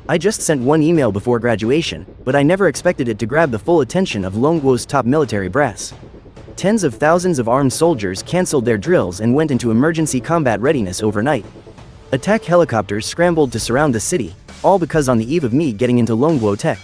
I just sent one email before graduation, but I never expected it to grab the full attention of Longguo's top military brass. Tens of thousands of armed soldiers canceled their drills and went into emergency combat readiness overnight. Attack helicopters scrambled to surround the city, all because on the eve of me getting into Longguo Tech,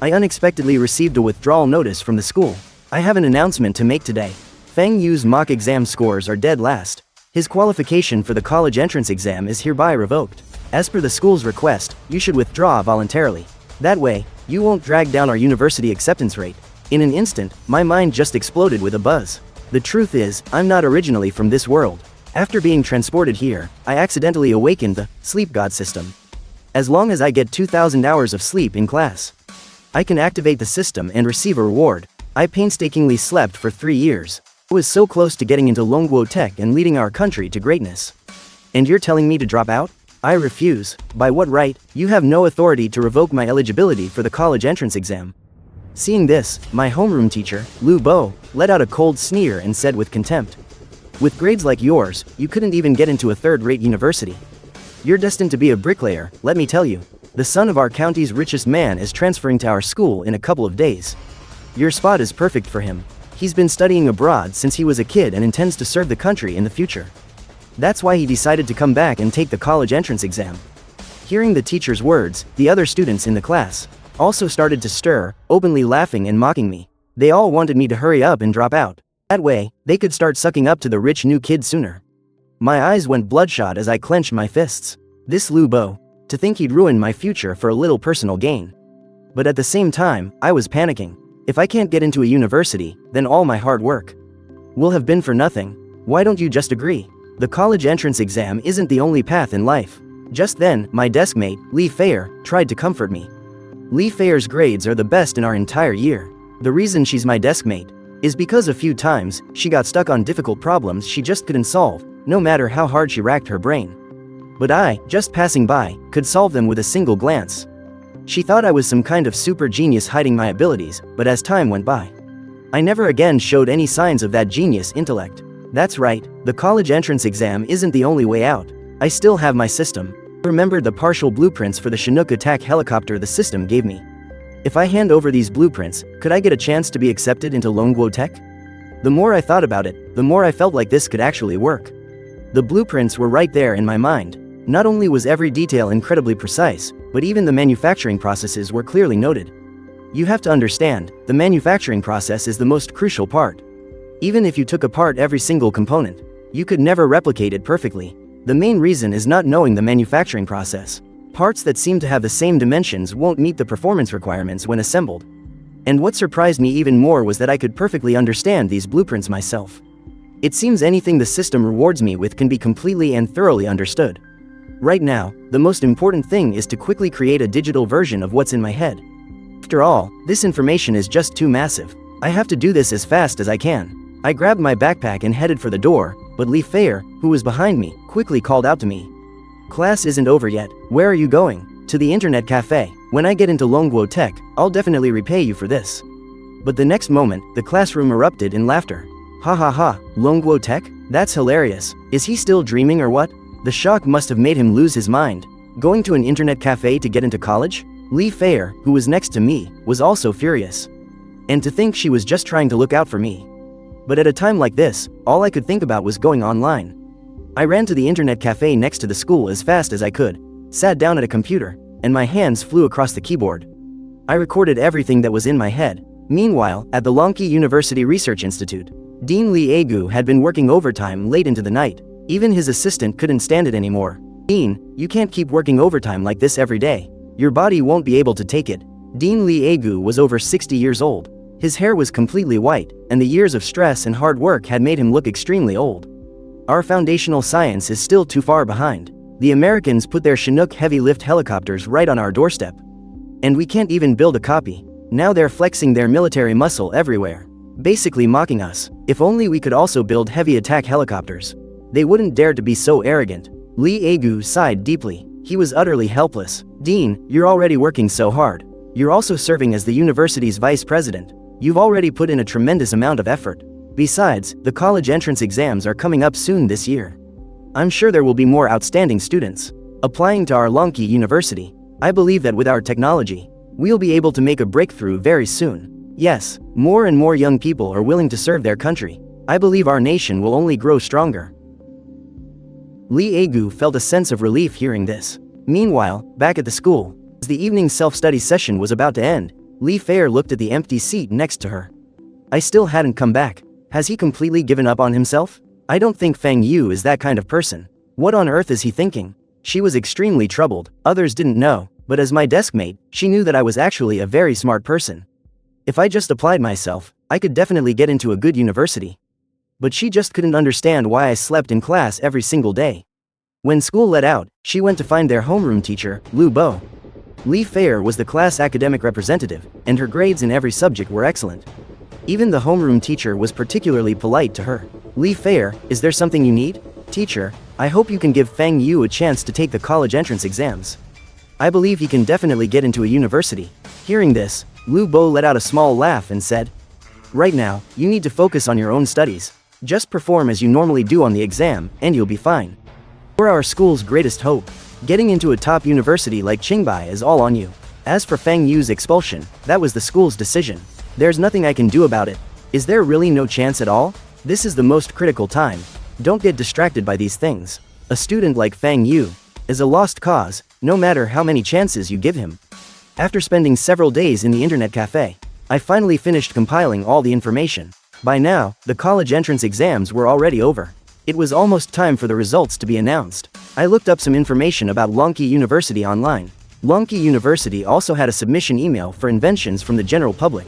I unexpectedly received a withdrawal notice from the school. I have an announcement to make today. Feng Yu's mock exam scores are dead last. His qualification for the college entrance exam is hereby revoked. As per the school's request, you should withdraw voluntarily. That way, you won't drag down our university acceptance rate. In an instant, my mind just exploded with a buzz. The truth is, I'm not originally from this world. After being transported here, I accidentally awakened the sleep god system. As long as I get 2,000 hours of sleep in class, I can activate the system and receive a reward. I painstakingly slept for 3 years. I was so close to getting into Longguo Tech and leading our country to greatness. And you're telling me to drop out? I refuse. By what right? You have no authority to revoke my eligibility for the college entrance exam. Seeing this, my homeroom teacher, Lu Bo, let out a cold sneer and said with contempt, "With grades like yours, you couldn't even get into a third-rate university. You're destined to be a bricklayer, let me tell you. The son of our county's richest man is transferring to our school in a couple of days. Your spot is perfect for him. He's been studying abroad since he was a kid and intends to serve the country in the future. That's why he decided to come back and take the college entrance exam." Hearing the teacher's words, the other students in the class also started to stir, openly laughing and mocking me. They all wanted me to hurry up and drop out. That way, they could start sucking up to the rich new kid sooner. My eyes went bloodshot as I clenched my fists. This Lu Bo, to think he'd ruin my future for a little personal gain. But at the same time, I was panicking. If I can't get into a university, then all my hard work will have been for nothing. Why don't you just agree? The college entrance exam isn't the only path in life. Just then, my deskmate, Li Feier, tried to comfort me. Li Feier's grades are the best in our entire year. The reason she's my deskmate is because a few times, she got stuck on difficult problems she just couldn't solve, no matter how hard she racked her brain. But I, just passing by, could solve them with a single glance. She thought I was some kind of super genius hiding my abilities, but as time went by, I never again showed any signs of that genius intellect. That's right, the college entrance exam isn't the only way out. I still have my system. I remembered the partial blueprints for the Chinook attack helicopter the system gave me. If I hand over these blueprints, could I get a chance to be accepted into Longguo Tech? The more I thought about it, the more I felt like this could actually work. The blueprints were right there in my mind. Not only was every detail incredibly precise, but even the manufacturing processes were clearly noted. You have to understand, the manufacturing process is the most crucial part. Even if you took apart every single component, you could never replicate it perfectly. The main reason is not knowing the manufacturing process. Parts that seem to have the same dimensions won't meet the performance requirements when assembled. And what surprised me even more was that I could perfectly understand these blueprints myself. It seems anything the system rewards me with can be completely and thoroughly understood. Right now, the most important thing is to quickly create a digital version of what's in my head. After all, this information is just too massive. I have to do this as fast as I can. I grabbed my backpack and headed for the door, but Li Feier, who was behind me, quickly called out to me. "Class isn't over yet. Where are you going?" "To the internet cafe. When I get into Longguo Tech, I'll definitely repay you for this." But the next moment, the classroom erupted in laughter. "Ha ha ha, Longguo Tech? That's hilarious. Is he still dreaming or what?" The shock must have made him lose his mind. Going to an internet cafe to get into college? Li Feier, who was next to me, was also furious. And to think she was just trying to look out for me. But at a time like this, all I could think about was going online. I ran to the internet cafe next to the school as fast as I could, sat down at a computer, and my hands flew across the keyboard. I recorded everything that was in my head. Meanwhile, at the Lonqi University Research Institute, Dean Li Egu had been working overtime late into the night. Even his assistant couldn't stand it anymore. "Dean, you can't keep working overtime like this every day. Your body won't be able to take it." Dean Li Egu was over 60 years old. His hair was completely white, and the years of stress and hard work had made him look extremely old. Our foundational science is still too far behind. The Americans put their Chinook heavy lift helicopters right on our doorstep. And we can't even build a copy. Now they're flexing their military muscle everywhere, basically mocking us. If only we could also build heavy attack helicopters. They wouldn't dare to be so arrogant. Li Egu sighed deeply. He was utterly helpless. "Dean, you're already working so hard. You're also serving as the university's vice president. You've already put in a tremendous amount of effort. Besides, the college entrance exams are coming up soon this year. I'm sure there will be more outstanding students. Applying to our Lonki University, I believe that with our technology, we'll be able to make a breakthrough very soon. Yes, more and more young people are willing to serve their country. I believe our nation will only grow stronger. Lee Aegu felt a sense of relief hearing this. Meanwhile, back at the school, as the evening self-study session was about to end, Lee Fair looked at the empty seat next to her. I still hadn't come back. Has he completely given up on himself? I don't think Feng Yu is that kind of person. What on earth is he thinking? She was extremely troubled. Others didn't know, but as my deskmate, she knew that I was actually a very smart person. If I just applied myself, I could definitely get into a good university. But she just couldn't understand why I slept in class every single day. When school let out, she went to find their homeroom teacher, Lu Bo. Lee Fair was the class academic representative, and her grades in every subject were excellent. Even the homeroom teacher was particularly polite to her. Lee Fair, is there something you need? Teacher, I hope you can give Feng Yu a chance to take the college entrance exams. I believe he can definitely get into a university. Hearing this, Lu Bo let out a small laugh and said, right now, you need to focus on your own studies. Just perform as you normally do on the exam, and you'll be fine. You're our school's greatest hope. Getting into a top university like Qingbai is all on you. As for Feng Yu's expulsion, that was the school's decision. There's nothing I can do about it. Is there really no chance at all? This is the most critical time. Don't get distracted by these things. A student like Feng Yu is a lost cause, no matter how many chances you give him. After spending several days in the internet cafe, I finally finished compiling all the information. By now, the college entrance exams were already over. It was almost time for the results to be announced. I looked up some information about Lonki University online. Lonki University also had a submission email for inventions from the general public.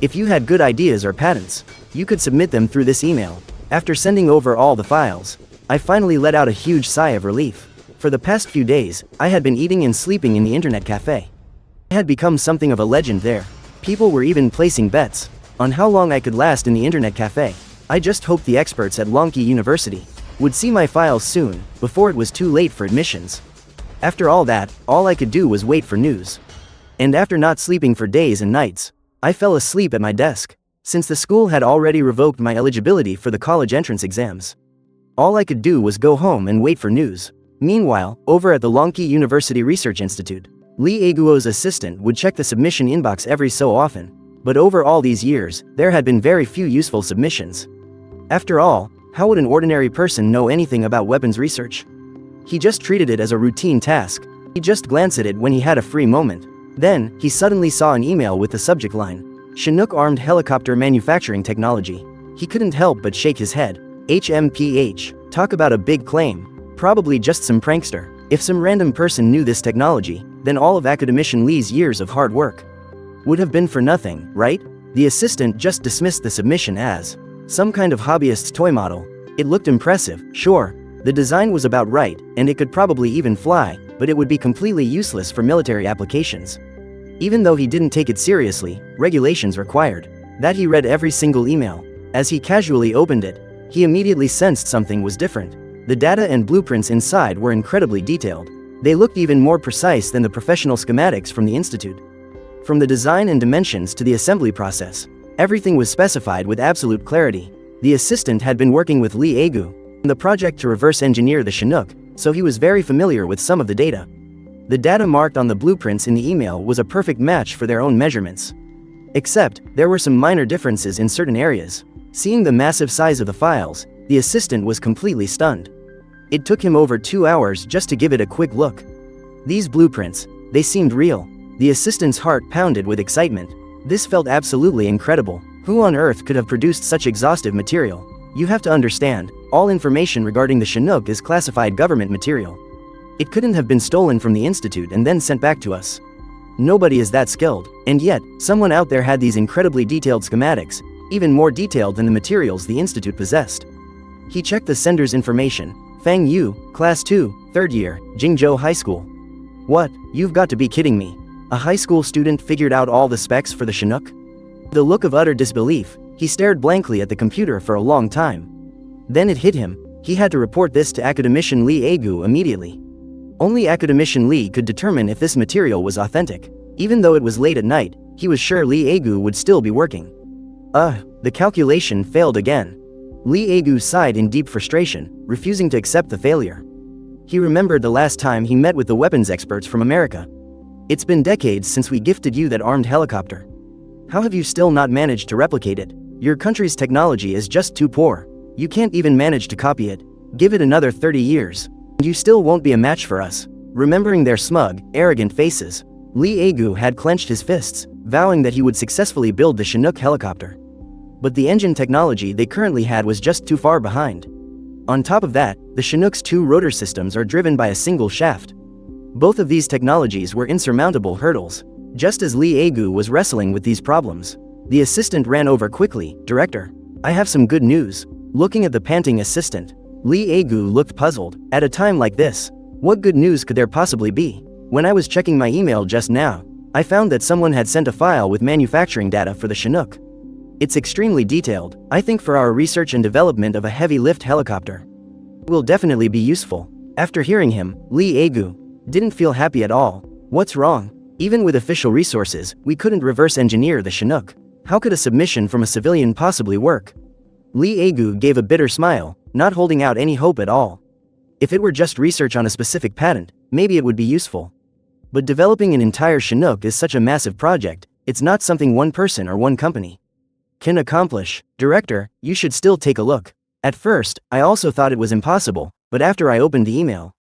If you had good ideas or patents, you could submit them through this email. After sending over all the files, I finally let out a huge sigh of relief. For the past few days, I had been eating and sleeping in the internet cafe. I had become something of a legend there. People were even placing bets on how long I could last in the internet cafe. I just hoped the experts at Lonki University would see my files soon, before it was too late for admissions. After all that, all I could do was wait for news. And after not sleeping for days and nights, I fell asleep at my desk, since the school had already revoked my eligibility for the college entrance exams. All I could do was go home and wait for news. Meanwhile, over at the Lonki University Research Institute, Lee Aeguo's assistant would check the submission inbox every so often, but over all these years, there had been very few useful submissions. After all, how would an ordinary person know anything about weapons research? He just treated it as a routine task. He just glanced at it when he had a free moment. Then, he suddenly saw an email with the subject line, Chinook Armed Helicopter Manufacturing Technology. He couldn't help but shake his head. HMPH, talk about a big claim. Probably just some prankster. If some random person knew this technology, then all of academician Lee's years of hard work would have been for nothing, right? The assistant just dismissed the submission as some kind of hobbyist's toy model. It looked impressive, sure. The design was about right, and it could probably even fly, but it would be completely useless for military applications. Even though he didn't take it seriously, regulations required that he read every single email. As he casually opened it, he immediately sensed something was different. The data and blueprints inside were incredibly detailed. They looked even more precise than the professional schematics from the institute. From the design and dimensions to the assembly process, everything was specified with absolute clarity. The assistant had been working with Lee Aegu on the project to reverse engineer the Chinook, so he was very familiar with some of the data. The data marked on the blueprints in the email was a perfect match for their own measurements. Except, there were some minor differences in certain areas. Seeing the massive size of the files, the assistant was completely stunned. It took him over 2 hours just to give it a quick look. These blueprints, they seemed real. The assistant's heart pounded with excitement. This felt absolutely incredible. Who on earth could have produced such exhaustive material? You have to understand, all information regarding the Chinook is classified government material. It couldn't have been stolen from the institute and then sent back to us. Nobody is that skilled, and yet, someone out there had these incredibly detailed schematics, even more detailed than the materials the institute possessed. He checked the sender's information. Feng Yu, Class 2, 3rd year, Jingzhou High School. What? You've got to be kidding me. A high school student figured out all the specs for the Chinook? The look of utter disbelief, he stared blankly at the computer for a long time. Then it hit him. He had to report this to academician Lee Aegu immediately. Only academician Lee could determine if this material was authentic. Even though it was late at night, he was sure Lee Aegu would still be working. The calculation failed again. Lee Aegu sighed in deep frustration, refusing to accept the failure. He remembered the last time he met with the weapons experts from America. It's been decades since we gifted you that armed helicopter. How have you still not managed to replicate it? Your country's technology is just too poor. You can't even manage to copy it. Give it another 30 years, and you still won't be a match for us. Remembering their smug, arrogant faces, Lee Agu had clenched his fists, vowing that he would successfully build the Chinook helicopter. But the engine technology they currently had was just too far behind. On top of that, the Chinook's two rotor systems are driven by a single shaft. Both of these technologies were insurmountable hurdles. Just as Lee Agu was wrestling with these problems, the assistant ran over quickly. "Director, I have some good news." Looking at the panting assistant, Lee Agu looked puzzled. At a time like this, what good news could there possibly be? When I was checking my email just now, I found that someone had sent a file with manufacturing data for the Chinook. It's extremely detailed. I think for our research and development of a heavy-lift helicopter, it will definitely be useful. After hearing him, Lee Agu didn't feel happy at all. What's wrong? Even with official resources, we couldn't reverse engineer the Chinook. How could a submission from a civilian possibly work? Lee Agu gave a bitter smile, not holding out any hope at all. If it were just research on a specific patent, maybe it would be useful. But developing an entire Chinook is such a massive project, it's not something one person or one company can accomplish. Director, you should still take a look. At first, I also thought it was impossible, but after I opened the email,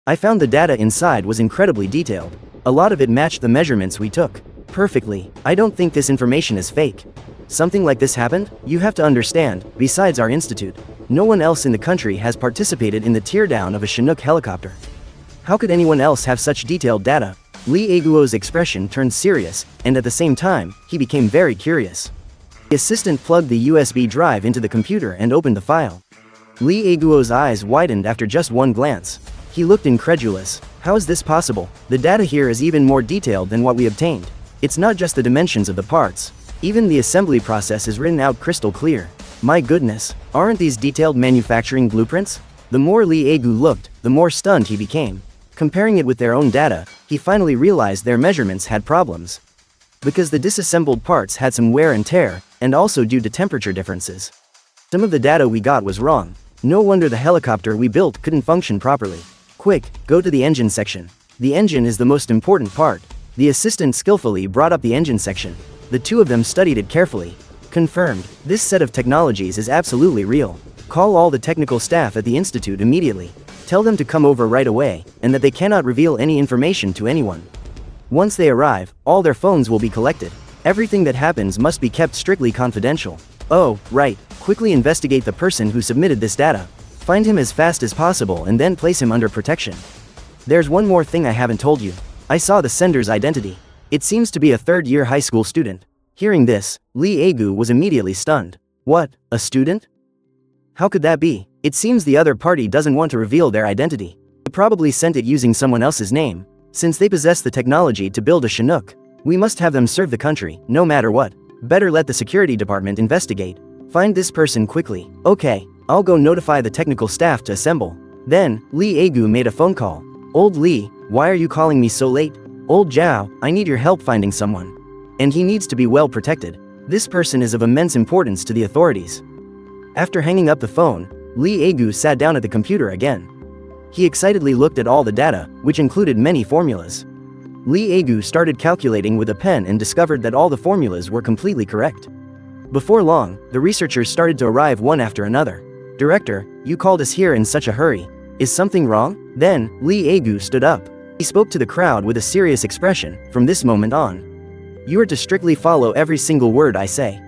I found the data inside was incredibly detailed. A lot of it matched the measurements we took perfectly. I don't think this information is fake. Something like this happened? You have to understand, besides our institute, no one else in the country has participated in the teardown of a Chinook helicopter. How could anyone else have such detailed data? Lee Aguo's expression turned serious, and at the same time, he became very curious. The assistant plugged the USB drive into the computer and opened the file. Lee Aguo's eyes widened after just one glance. He looked incredulous. How is this possible? The data here is even more detailed than what we obtained. It's not just the dimensions of the parts. Even the assembly process is written out crystal clear. My goodness, aren't these detailed manufacturing blueprints? The more Lee Agu looked, the more stunned he became. Comparing it with their own data, he finally realized their measurements had problems. Because the disassembled parts had some wear and tear, and also due to temperature differences. Some of the data we got was wrong. No wonder the helicopter we built couldn't function properly. Quick, go to the engine section. The engine is the most important part. The assistant skillfully brought up the engine section. The two of them studied it carefully. Confirmed, this set of technologies is absolutely real. Call all the technical staff at the institute immediately. Tell them to come over right away, and that they cannot reveal any information to anyone. Once they arrive, all their phones will be collected. Everything that happens must be kept strictly confidential. Oh, right, quickly investigate the person who submitted this data. Find him as fast as possible and then place him under protection. There's one more thing I haven't told you. I saw the sender's identity. It seems to be a third-year high school student. Hearing this, Lee Agu was immediately stunned. What, a student? How could that be? It seems the other party doesn't want to reveal their identity. They probably sent it using someone else's name. Since they possess the technology to build a Chinook, we must have them serve the country, no matter what. Better let the security department investigate. Find this person quickly. Okay, I'll go notify the technical staff to assemble. Then, Lee Agu made a phone call. Old Lee, why are you calling me so late? Old Zhao, I need your help finding someone. And he needs to be well protected. This person is of immense importance to the authorities. After hanging up the phone, Lee Agu sat down at the computer again. He excitedly looked at all the data, which included many formulas. Lee Agu started calculating with a pen and discovered that all the formulas were completely correct. Before long, the researchers started to arrive one after another. Director, you called us here in such a hurry. Is something wrong? Then, Lee Agu stood up. He spoke to the crowd with a serious expression. From this moment on, you are to strictly follow every single word I say.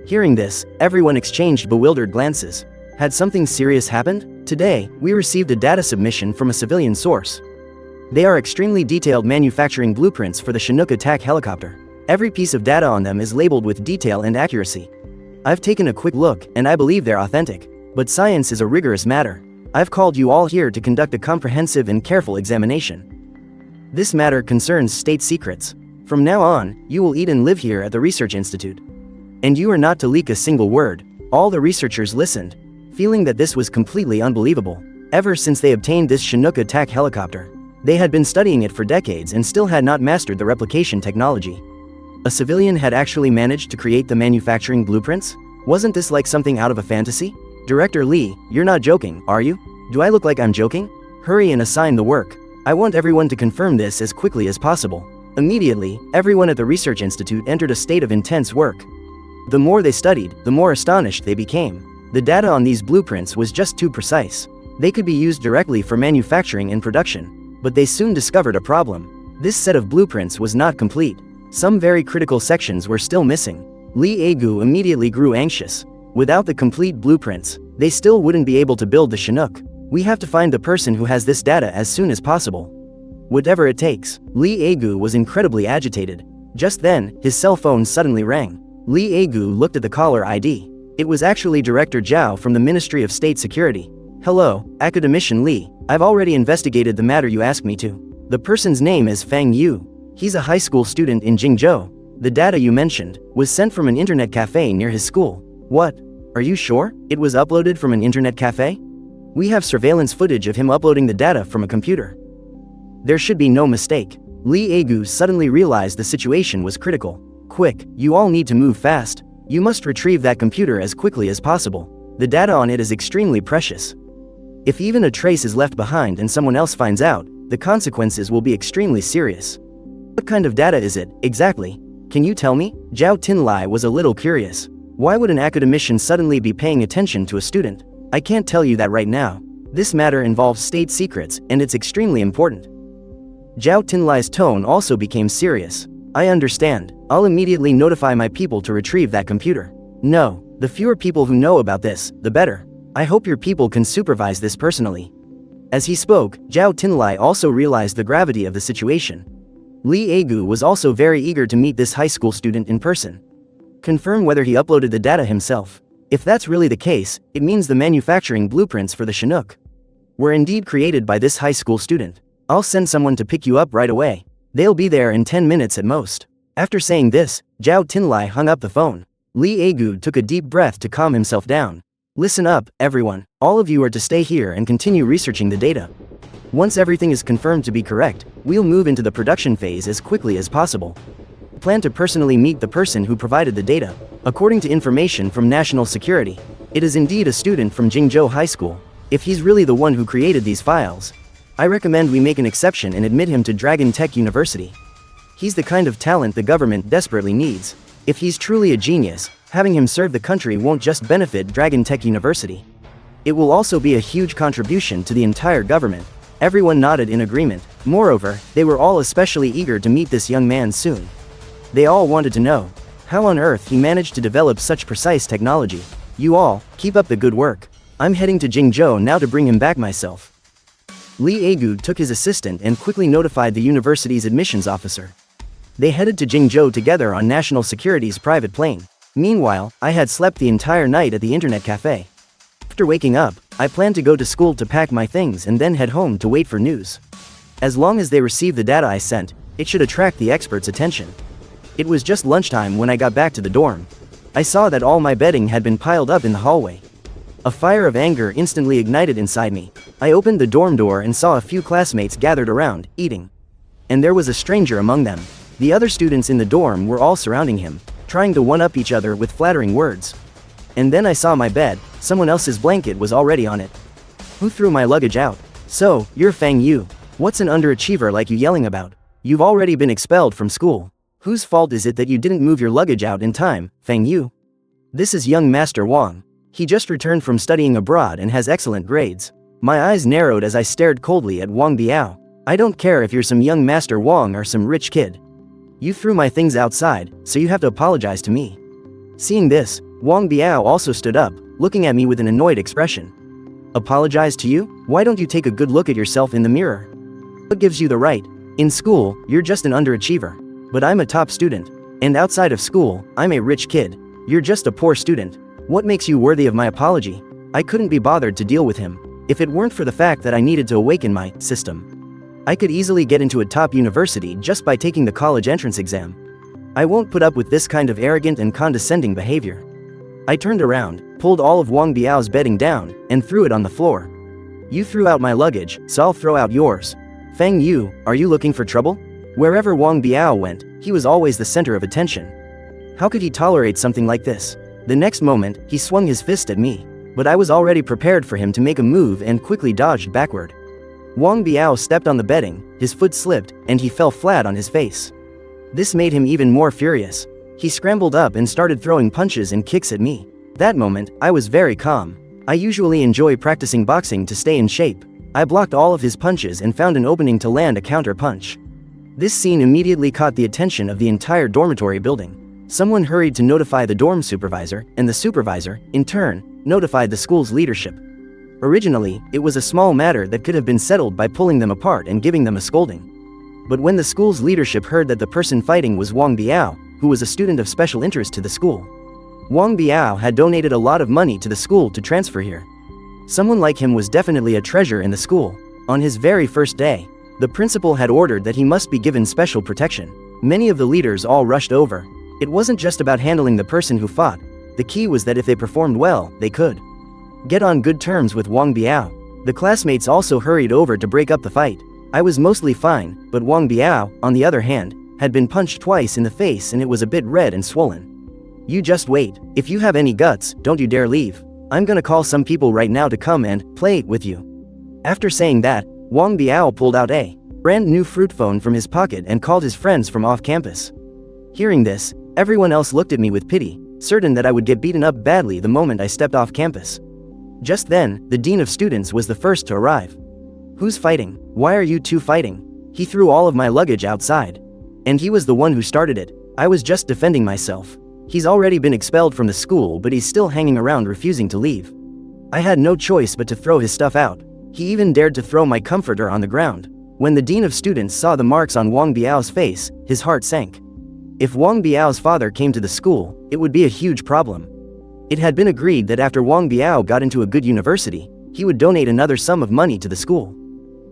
Hearing this, everyone exchanged bewildered glances. Had something serious happened? Today, we received a data submission from a civilian source. They are extremely detailed manufacturing blueprints for the Chinook attack helicopter. Every piece of data on them is labeled with detail and accuracy. I've taken a quick look, and I believe they're authentic. But science is a rigorous matter. I've called you all here to conduct a comprehensive and careful examination. This matter concerns state secrets. From now on, you will eat and live here at the Research Institute. And you are not to leak a single word. All the researchers listened, feeling that this was completely unbelievable. Ever since they obtained this Chinook attack helicopter, they had been studying it for decades and still had not mastered the replication technology. A civilian had actually managed to create the manufacturing blueprints? Wasn't this like something out of a fantasy? Director Lee, you're not joking, are you? Do I look like I'm joking? Hurry and assign the work. I want everyone to confirm this as quickly as possible. Immediately, everyone at the research institute entered a state of intense work. The more they studied, the more astonished they became. The data on these blueprints was just too precise. They could be used directly for manufacturing and production. But they soon discovered a problem. This set of blueprints was not complete. Some very critical sections were still missing. Lee Aegu immediately grew anxious. Without the complete blueprints, they still wouldn't be able to build the Chinook. We have to find the person who has this data as soon as possible. Whatever it takes. Lee Aegu was incredibly agitated. Just then, his cell phone suddenly rang. Lee Aegu looked at the caller ID. It was actually Director Zhao from the Ministry of State Security. Hello, Academician Lee. I've already investigated the matter you asked me to. The person's name is Fang Yu. He's a high school student in Jingzhou. The data you mentioned was sent from an internet cafe near his school. What? Are you sure? It was uploaded from an internet cafe? We have surveillance footage of him uploading the data from a computer. There should be no mistake. Lee Aegu suddenly realized the situation was critical. Quick, you all need to move fast. You must retrieve that computer as quickly as possible. The data on it is extremely precious. If even a trace is left behind and someone else finds out, the consequences will be extremely serious. What kind of data is it, exactly? Can you tell me? Zhao Tinlai was a little curious. Why would an academician suddenly be paying attention to a student? I can't tell you that right now. This matter involves state secrets, and it's extremely important. Zhao Tinlai's tone also became serious. I understand. I'll immediately notify my people to retrieve that computer. No, the fewer people who know about this, the better. I hope your people can supervise this personally. As he spoke, Zhao Tinlai also realized the gravity of the situation. Lee Aegu was also very eager to meet this high school student in person. Confirm whether he uploaded the data himself. If that's really the case, it means the manufacturing blueprints for the Chinook were indeed created by this high school student. I'll send someone to pick you up right away. They'll be there in 10 minutes at most. After saying this, Zhao Tinlai hung up the phone. Lee Aegu took a deep breath to calm himself down. Listen up, everyone. All of you are to stay here and continue researching the data. Once everything is confirmed to be correct, we'll move into the production phase as quickly as possible. Plan to personally meet the person who provided the data. According to information from National Security, it is indeed a student from Jingzhou High School. If he's really the one who created these files, I recommend we make an exception and admit him to Dragon Tech University. He's the kind of talent the government desperately needs. If he's truly a genius, having him serve the country won't just benefit Dragon Tech University. It will also be a huge contribution to the entire government. Everyone nodded in agreement. Moreover, they were all especially eager to meet this young man soon. They all wanted to know how on earth he managed to develop such precise technology. You all, keep up the good work. I'm heading to Jingzhou now to bring him back myself. Lee Aegu took his assistant and quickly notified the university's admissions officer. They headed to Jingzhou together on National Security's private plane. Meanwhile, I had slept the entire night at the internet cafe. After waking up, I planned to go to school to pack my things and then head home to wait for news. As long as they receive the data I sent, it should attract the experts' attention. It was just lunchtime when I got back to the dorm. I saw that all my bedding had been piled up in the hallway. A fire of anger instantly ignited inside me. I opened the dorm door and saw a few classmates gathered around, eating. And there was a stranger among them. The other students in the dorm were all surrounding him, trying to one-up each other with flattering words. And then I saw my bed. Someone else's blanket was already on it. Who threw my luggage out? So, you're Fang Yu. What's an underachiever like you yelling about? You've already been expelled from school. Whose fault is it that you didn't move your luggage out in time, Fang Yu? This is young Master Wang. He just returned from studying abroad and has excellent grades. My eyes narrowed as I stared coldly at Wang Biao. I don't care if you're some young Master Wang or some rich kid. You threw my things outside, so you have to apologize to me. Seeing this, Wang Biao also stood up, looking at me with an annoyed expression. Apologize to you? Why don't you take a good look at yourself in the mirror? What gives you the right? In school, you're just an underachiever. But I'm a top student. And outside of school, I'm a rich kid. You're just a poor student. What makes you worthy of my apology? I couldn't be bothered to deal with him. If it weren't for the fact that I needed to awaken my system, I could easily get into a top university just by taking the college entrance exam. I won't put up with this kind of arrogant and condescending behavior. I turned around, pulled all of Wang Biao's bedding down, and threw it on the floor. You threw out my luggage, so I'll throw out yours. Fang Yu, are you looking for trouble? Wherever Wang Biao went, he was always the center of attention. How could he tolerate something like this? The next moment, he swung his fist at me. But I was already prepared for him to make a move and quickly dodged backward. Wang Biao stepped on the bedding, his foot slipped, and he fell flat on his face. This made him even more furious. He scrambled up and started throwing punches and kicks at me. That moment, I was very calm. I usually enjoy practicing boxing to stay in shape. I blocked all of his punches and found an opening to land a counter punch. This scene immediately caught the attention of the entire dormitory building. Someone hurried to notify the dorm supervisor, and the supervisor, in turn, notified the school's leadership. Originally, it was a small matter that could have been settled by pulling them apart and giving them a scolding. But when the school's leadership heard that the person fighting was Wang Biao, who was a student of special interest to the school. Wang Biao had donated a lot of money to the school to transfer here. Someone like him was definitely a treasure in the school. On his very first day, the principal had ordered that he must be given special protection. Many of the leaders all rushed over. It wasn't just about handling the person who fought. The key was that if they performed well, they could get on good terms with Wang Biao. The classmates also hurried over to break up the fight. I was mostly fine, but Wang Biao, on the other hand, had been punched twice in the face and it was a bit red and swollen. You just wait. If you have any guts, don't you dare leave. I'm gonna call some people right now to come and play with you. After saying that, Wang Biao pulled out a brand new fruit phone from his pocket and called his friends from off campus. Hearing this, everyone else looked at me with pity, certain that I would get beaten up badly the moment I stepped off campus. Just then, the dean of students was the first to arrive. Who's fighting? Why are you two fighting? He threw all of my luggage outside. And he was the one who started it. I was just defending myself. He's already been expelled from the school, but he's still hanging around refusing to leave. I had no choice but to throw his stuff out. He even dared to throw my comforter on the ground. When the dean of students saw the marks on Wang Biao's face, his heart sank. If Wang Biao's father came to the school, it would be a huge problem. It had been agreed that after Wang Biao got into a good university, he would donate another sum of money to the school.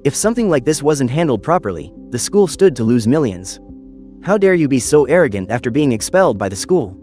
If something like this wasn't handled properly, the school stood to lose millions. How dare you be so arrogant after being expelled by the school?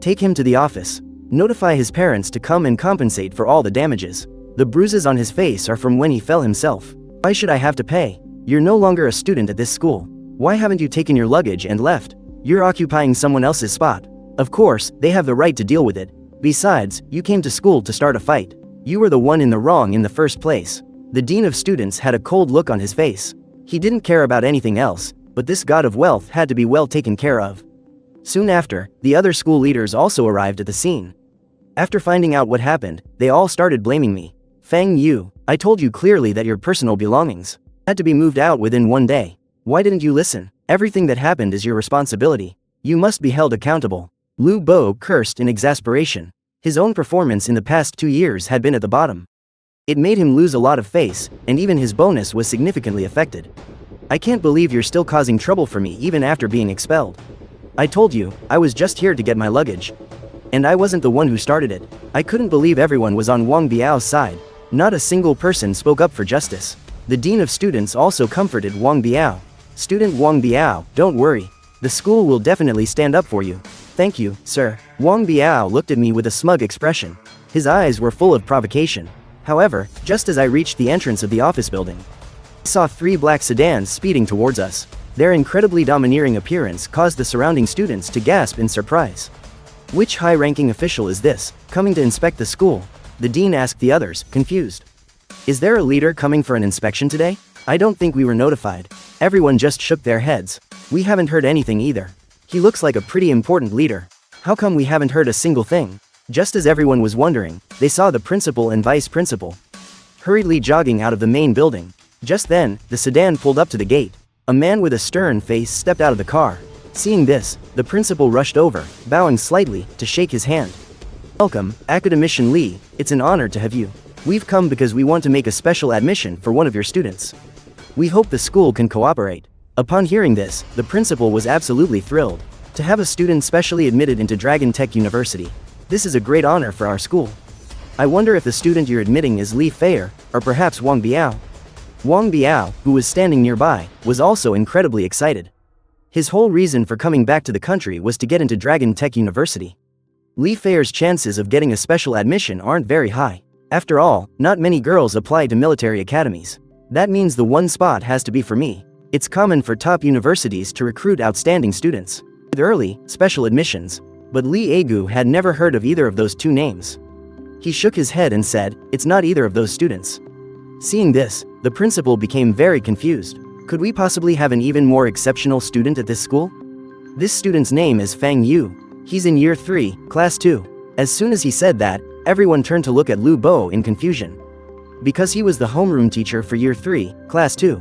Take him to the office. Notify his parents to come and compensate for all the damages. The bruises on his face are from when he fell himself. Why should I have to pay? You're no longer a student at this school. Why haven't you taken your luggage and left? You're occupying someone else's spot. Of course, they have the right to deal with it. Besides, you came to school to start a fight. You were the one in the wrong in the first place. The dean of students had a cold look on his face. He didn't care about anything else, but this god of wealth had to be well taken care of. Soon after, the other school leaders also arrived at the scene. After finding out what happened, they all started blaming me. Fang Yu, I told you clearly that your personal belongings had to be moved out within 1 day. Why didn't you listen? Everything that happened is your responsibility. You must be held accountable. Lu Bo cursed in exasperation. His own performance in the past 2 years had been at the bottom. It made him lose a lot of face, and even his bonus was significantly affected. I can't believe you're still causing trouble for me even after being expelled. I told you, I was just here to get my luggage. And I wasn't the one who started it. I couldn't believe everyone was on Wang Biao's side. Not a single person spoke up for justice. The dean of students also comforted Wang Biao. Student Wang Biao, don't worry. The school will definitely stand up for you. Thank you, sir. Wang Biao looked at me with a smug expression. His eyes were full of provocation. However, just as I reached the entrance of the office building, I saw 3 black sedans speeding towards us. Their incredibly domineering appearance caused the surrounding students to gasp in surprise. Which high-ranking official is this, coming to inspect the school? The dean asked the others, confused. Is there a leader coming for an inspection today? I don't think we were notified. Everyone just shook their heads. We haven't heard anything either. He looks like a pretty important leader. How come we haven't heard a single thing? Just as everyone was wondering, they saw the principal and vice principal hurriedly jogging out of the main building. Just then, the sedan pulled up to the gate. A man with a stern face stepped out of the car. Seeing this, the principal rushed over, bowing slightly, to shake his hand. Welcome, Academician Lee, it's an honor to have you. We've come because we want to make a special admission for one of your students. We hope the school can cooperate. Upon hearing this, the principal was absolutely thrilled. To have a student specially admitted into Dragon Tech University. This is a great honor for our school. I wonder if the student you're admitting is Li Feier, or perhaps Wang Biao. Wang Biao, who was standing nearby, was also incredibly excited. His whole reason for coming back to the country was to get into Dragon Tech University. Li Feier's chances of getting a special admission aren't very high. After all, not many girls apply to military academies. That means the one spot has to be for me. It's common for top universities to recruit outstanding students with early, special admissions, but Li Egu had never heard of either of those 2 names. He shook his head and said, "It's not either of those students." Seeing this, the principal became very confused. Could we possibly have an even more exceptional student at this school? This student's name is Fang Yu. He's in year 3, class 2. As soon as he said that, everyone turned to look at Lu Bo in confusion. Because he was the homeroom teacher for year 3, class 2.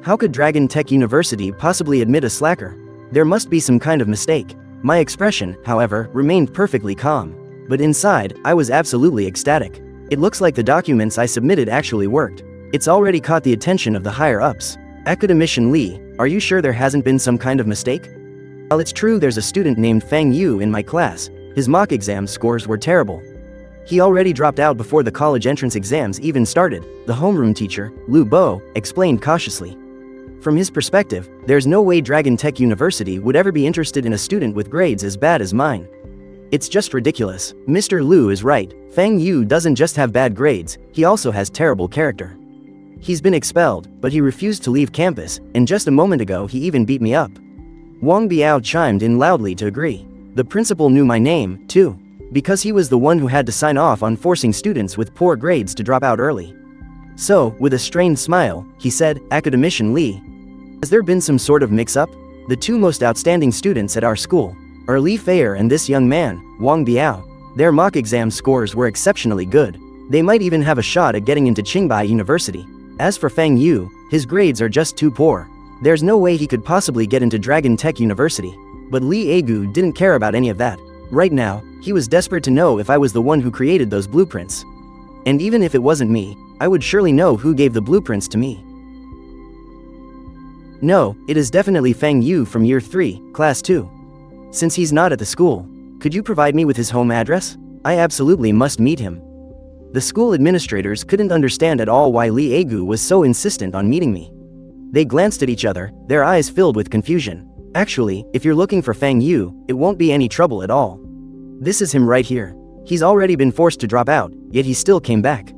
How could Dragon Tech University possibly admit a slacker? There must be some kind of mistake. My expression, however, remained perfectly calm. But inside, I was absolutely ecstatic. It looks like the documents I submitted actually worked. It's already caught the attention of the higher-ups. Academician Lee, are you sure there hasn't been some kind of mistake? While it's true there's a student named Fang Yu in my class, his mock exam scores were terrible. He already dropped out before the college entrance exams even started, the homeroom teacher, Lu Bo, explained cautiously. From his perspective, there's no way Dragon Tech University would ever be interested in a student with grades as bad as mine. It's just ridiculous. Mr. Lu is right. Fang Yu doesn't just have bad grades, he also has terrible character. He's been expelled, but he refused to leave campus, and just a moment ago he even beat me up. Wang Biao chimed in loudly to agree. The principal knew my name, too, because he was the one who had to sign off on forcing students with poor grades to drop out early. So, with a strained smile, he said, "Academician Lee, has there been some sort of mix-up? The two most outstanding students at our school are Li Feier and this young man, Wang Biao. Their mock exam scores were exceptionally good. They might even have a shot at getting into Qingbai University. As for Fang Yu, his grades are just too poor. There's no way he could possibly get into Dragon Tech University." But Li Egu didn't care about any of that. Right now, he was desperate to know if I was the one who created those blueprints. And even if it wasn't me, I would surely know who gave the blueprints to me. No, it is definitely Fang Yu from year 3, class 2. Since he's not at the school, could you provide me with his home address? I absolutely must meet him. The school administrators couldn't understand at all why Li Egu was so insistent on meeting me. They glanced at each other, their eyes filled with confusion. Actually, if you're looking for Fang Yu, it won't be any trouble at all. This is him right here. He's already been forced to drop out, yet he still came back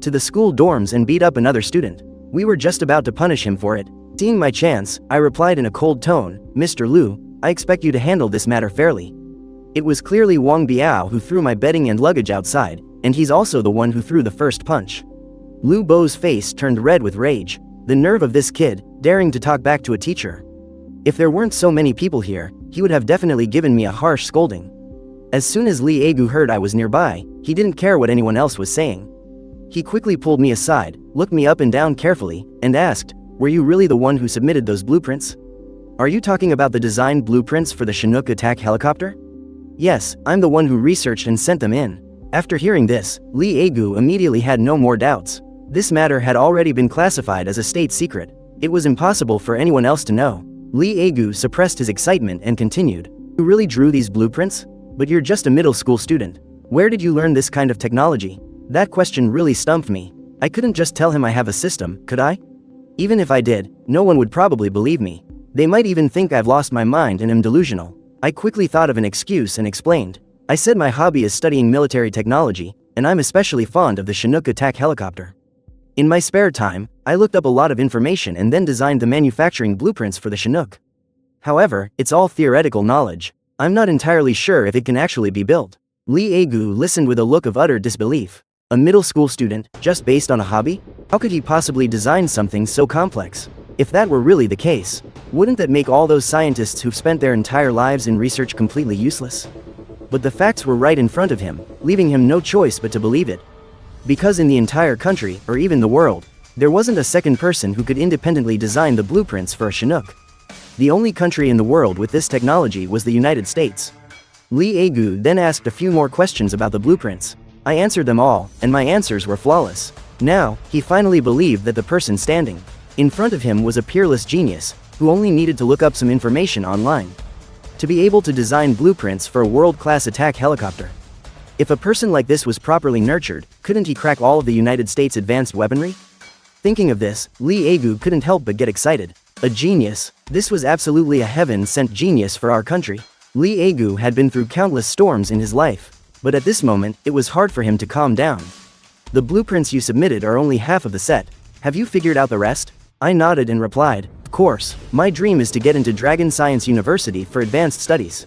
to the school dorms and beat up another student. We were just about to punish him for it. Seeing my chance, I replied in a cold tone, "Mr. Lu, I expect you to handle this matter fairly." It was clearly Wang Biao who threw my bedding and luggage outside, and he's also the one who threw the first punch. Lu Bo's face turned red with rage. The nerve of this kid, daring to talk back to a teacher. If there weren't so many people here, he would have definitely given me a harsh scolding. As soon as Li Egu heard I was nearby, he didn't care what anyone else was saying. He quickly pulled me aside, looked me up and down carefully, and asked, "Were you really the one who submitted those blueprints? Are you talking about the design blueprints for the Chinook attack helicopter?" "Yes, I'm the one who researched and sent them in." After hearing this, Li Egu immediately had no more doubts. This matter had already been classified as a state secret. It was impossible for anyone else to know. Li Egu suppressed his excitement and continued, "You really drew these blueprints? But you're just a middle school student. Where did you learn this kind of technology?" That question really stumped me. I couldn't just tell him I have a system, could I? Even if I did, no one would probably believe me. They might even think I've lost my mind and am delusional. I quickly thought of an excuse and explained. I said my hobby is studying military technology, and I'm especially fond of the Chinook attack helicopter. In my spare time, I looked up a lot of information and then designed the manufacturing blueprints for the Chinook. However, it's all theoretical knowledge. I'm not entirely sure if it can actually be built. Li Egu listened with a look of utter disbelief. A middle school student, just based on a hobby? How could he possibly design something so complex? If that were really the case, wouldn't that make all those scientists who've spent their entire lives in research completely useless? But the facts were right in front of him, leaving him no choice but to believe it. Because in the entire country, or even the world, there wasn't a second person who could independently design the blueprints for a Chinook. The only country in the world with this technology was the United States. Li Egu then asked a few more questions about the blueprints. I answered them all, and my answers were flawless. Now, he finally believed that the person standing in front of him was a peerless genius, who only needed to look up some information online to be able to design blueprints for a world-class attack helicopter. If a person like this was properly nurtured, couldn't he crack all of the United States' advanced weaponry? Thinking of this, Li Egu couldn't help but get excited. A genius. This was absolutely a heaven-sent genius for our country. Li Egu had been through countless storms in his life, but at this moment, it was hard for him to calm down. The blueprints you submitted are only half of the set. Have you figured out the rest? I nodded and replied, of course, my dream is to get into Dragon Science University for advanced studies.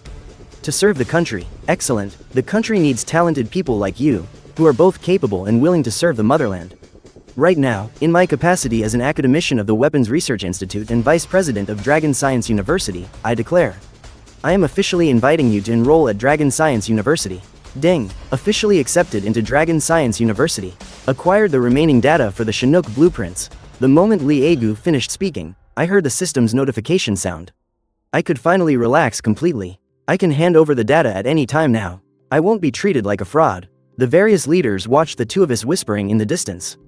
To serve the country. Excellent. The country needs talented people like you, who are both capable and willing to serve the motherland. Right now, in my capacity as an academician of the Weapons Research Institute and Vice President of Dragon Science University, I declare. I am officially inviting you to enroll at Dragon Science University. Ding! Officially accepted into Dragon Science University. Acquired the remaining data for the Chinook blueprints. The moment Lee Agu finished speaking, I heard the system's notification sound. I could finally relax completely. I can hand over the data at any time now. I won't be treated like a fraud. The various leaders watched the two of us whispering in the distance.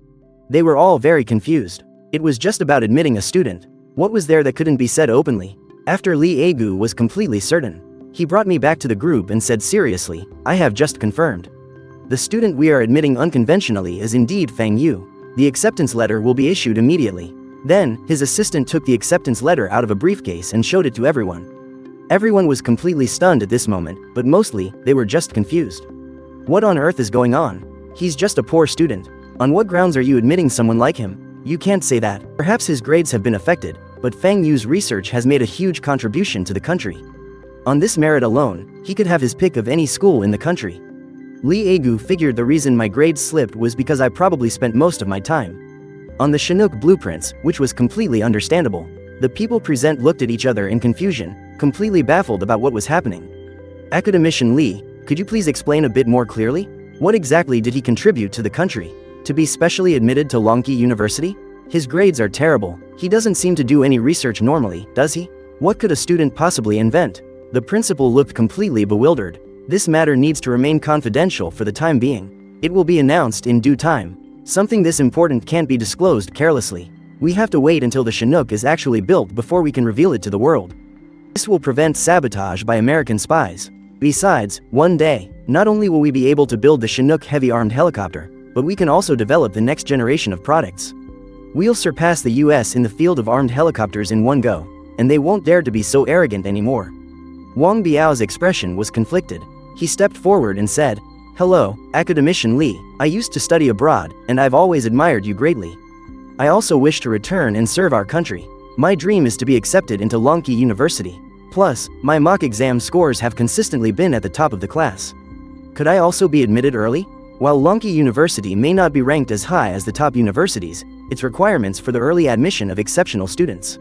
They were all very confused. It was just about admitting a student. What was there that couldn't be said openly? After Lee Agu was completely certain, he brought me back to the group and said seriously, I have just confirmed. The student we are admitting unconventionally is indeed Fang Yu. The acceptance letter will be issued immediately. Then, his assistant took the acceptance letter out of a briefcase and showed it to everyone. Everyone was completely stunned at this moment, but mostly, they were just confused. What on earth is going on? He's just a poor student. On what grounds are you admitting someone like him? You can't say that. Perhaps his grades have been affected, but Fang Yu's research has made a huge contribution to the country. On this merit alone, he could have his pick of any school in the country. Lee Agu figured the reason my grades slipped was because I probably spent most of my time on the Chinook blueprints, which was completely understandable. The people present looked at each other in confusion, completely baffled about what was happening. Academician Lee, could you please explain a bit more clearly? What exactly did he contribute to the country? To be specially admitted to Longqi University? His grades are terrible. He doesn't seem to do any research normally, does he? What could a student possibly invent? The principal looked completely bewildered. This matter needs to remain confidential for the time being. It will be announced in due time. Something this important can't be disclosed carelessly. We have to wait until the Chinook is actually built before we can reveal it to the world. This will prevent sabotage by American spies. Besides, one day, not only will we be able to build the Chinook heavy-armed helicopter, but we can also develop the next generation of products. We'll surpass the US in the field of armed helicopters in one go, and they won't dare to be so arrogant anymore. Wang Biao's expression was conflicted. He stepped forward and said, Hello, Academician Lee, I used to study abroad, and I've always admired you greatly. I also wish to return and serve our country. My dream is to be accepted into Longqi University. Plus, my mock exam scores have consistently been at the top of the class. Could I also be admitted early? While Longqi University may not be ranked as high as the top universities, its requirements for the early admission of exceptional students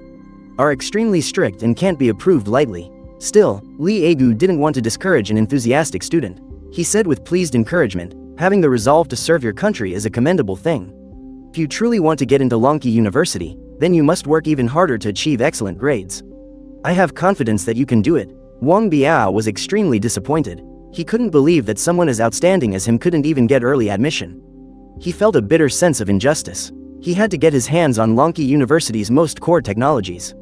are extremely strict and can't be approved lightly. Still, Lee Agu didn't want to discourage an enthusiastic student. He said with pleased encouragement, having the resolve to serve your country is a commendable thing. If you truly want to get into Longqi University, then you must work even harder to achieve excellent grades. I have confidence that you can do it. Wang Biao was extremely disappointed. He couldn't believe that someone as outstanding as him couldn't even get early admission. He felt a bitter sense of injustice. He had to get his hands on Longqi University's most core technologies.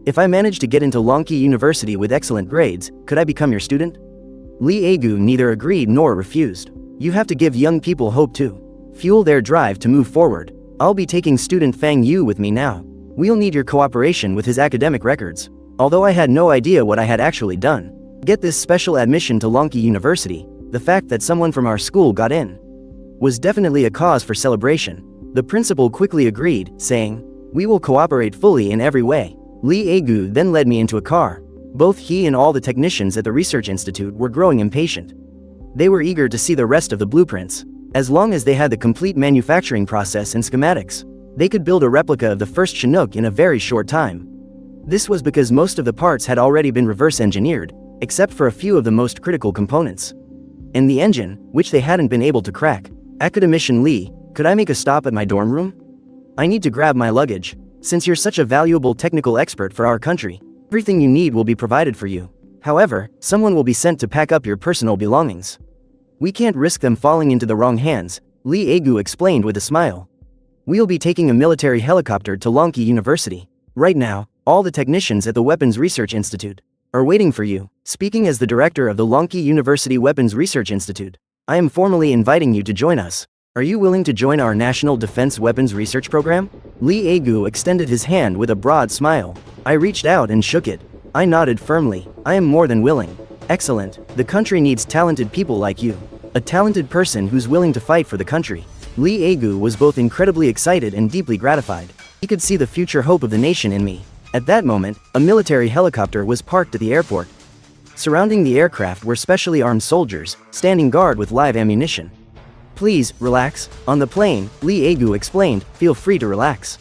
If I manage to get into Longqi University with excellent grades, could I become your student? Lee Agu neither agreed nor refused. You have to give young people hope too. Fuel their drive to move forward. I'll be taking student Fang Yu with me now. We'll need your cooperation with his academic records. Although I had no idea what I had actually done. Get this special admission to Longqi University, the fact that someone from our school got in was definitely a cause for celebration. The principal quickly agreed, saying, We will cooperate fully in every way. Lee Agu then led me into a car. Both he and all the technicians at the Research Institute were growing impatient. They were eager to see the rest of the blueprints. As long as they had the complete manufacturing process and schematics, they could build a replica of the first Chinook in a very short time. This was because most of the parts had already been reverse engineered, except for a few of the most critical components. And the engine, which they hadn't been able to crack. Academician Lee, could I make a stop at my dorm room? I need to grab my luggage. Since you're such a valuable technical expert for our country, everything you need will be provided for you. However, someone will be sent to pack up your personal belongings. We can't risk them falling into the wrong hands, Lee Agu explained with a smile. We'll be taking a military helicopter to Longqi University. Right now, all the technicians at the Weapons Research Institute are waiting for you. Speaking as the director of the Longqi University Weapons Research Institute, I am formally inviting you to join us. Are you willing to join our National Defense Weapons Research Program? Lee Agu extended his hand with a broad smile. I reached out and shook it. I nodded firmly. I am more than willing. Excellent. The country needs talented people like you. A talented person who's willing to fight for the country. Lee Agu was both incredibly excited and deeply gratified. He could see the future hope of the nation in me. At that moment, a military helicopter was parked at the airport. Surrounding the aircraft were specially armed soldiers, standing guard with live ammunition. Please, relax. On the plane, Lee Aegu explained, feel free to relax.